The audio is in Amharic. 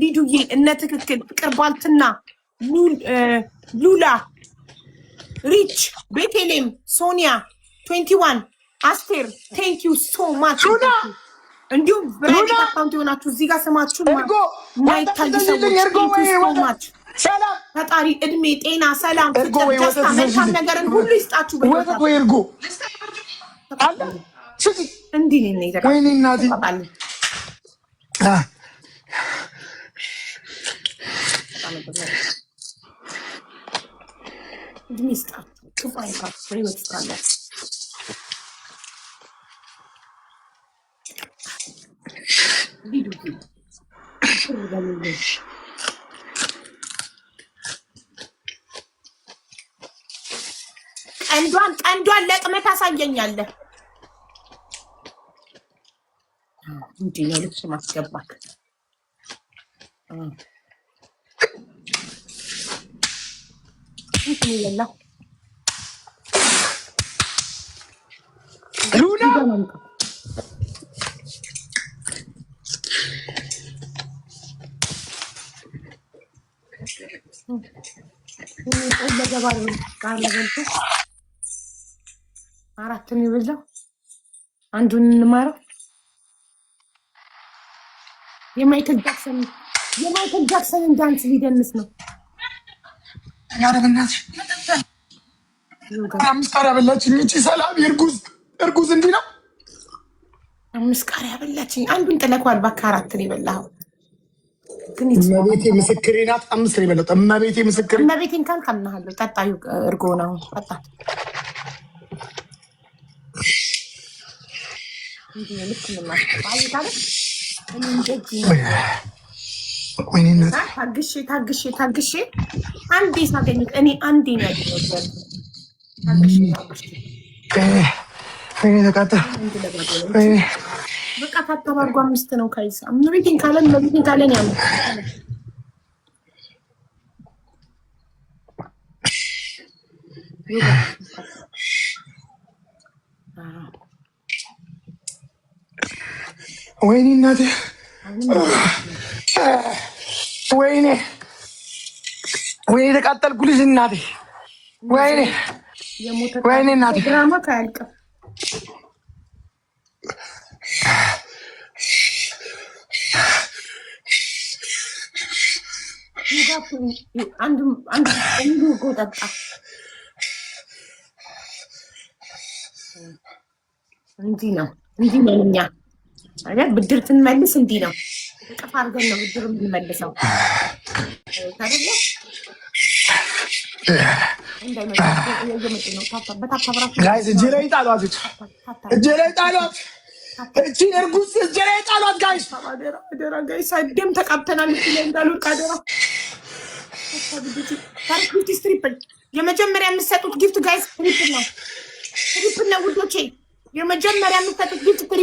ሊዱዬ እነ ትክክል ፍቅር ባልትና ሉላ ሪች ቤቴሌም ሶኒያ 21 አስቴር ቴንክ ዩ ሶ ማች። እንዲሁም ብራይት አካውንት የሆናችሁ እዚህ ጋር ስማችሁ ማይታይ ሰዎች ቴንክ ዩ ሶ ማች። ፈጣሪ እድሜ ጤና ሰላም ፍቅር ደስታ መልካም ነገርን ሁሉ ይስጣችሁ። እንዲህ ነው ይዘራ ወይኔ እናቴ እድሜ ይስጣችሁ። ክፉ አይንካችሁ። ህይወት ይስጣላችሁ። ቀንዷን ለቅመህ ታሳየኛለህ። እንዲህ ነው ልብስ ማስገባት። ይላል ሉላ አራትን ይበዛው አንዱን እንማረው። የማይክል ጃክሰንን ዳንስ ሊደንስ ነው። ያረበናች አምስት ቃሪያ በላችኝ። እቺ ሰላም እርጉዝ እንዲህ ነው። አምስት ቃሪያ በላችኝ። አንዱን ጥለኳል። እባክህ አራትን የበላኸው ግን እመቤቴ ምስክሬ ናት። አምስት ነው የበላሁት። እመቤቴ ምስክሬ እመቤቴን ካልክ አምናለሁ። ጠጣዩ እርጎ ነው። ጠጣ እንዴ ልክ ነው ማለት አይደል? ወይኔ እናቴ ታግሼ አንዴ ሳገኝት እኔ አንዴ ነው ያደረገው። ታግሼ ወይኔ ተቃጠለ። በቃ ታተባርጓ አምስት ነው ካይሳ እመቤቴን ካለን ያው ወይኔ እናቴ ወይኔ ተቃጠልኩ ልጅ እናቴ ወይኔ እናቴ ድራማ ካያልቅም አንዱ ጎጠጣ እንዲህ ነው እኛ አይደል? ብድር ትንመልስ እንዲህ ነው። እቅፍ አድርገን ነው ብድር የምንመልሰው አይደለ? ጋይስ እጄ ላይ ጣሏት። እቺ እርጉዝ እጄ ላይ ጣሏት። ጋይስ አደራ ጋይስ፣ ደም ተቃብተናል። እንዳልወድቅ አደራ። ትሪፕል የመጀመሪያ የምትሰጡት ጊፍት ጋይስ ትሪፕል ነው ውዶቼ። የመጀመሪያ የምትሰጡት ጊፍት ትሪፕል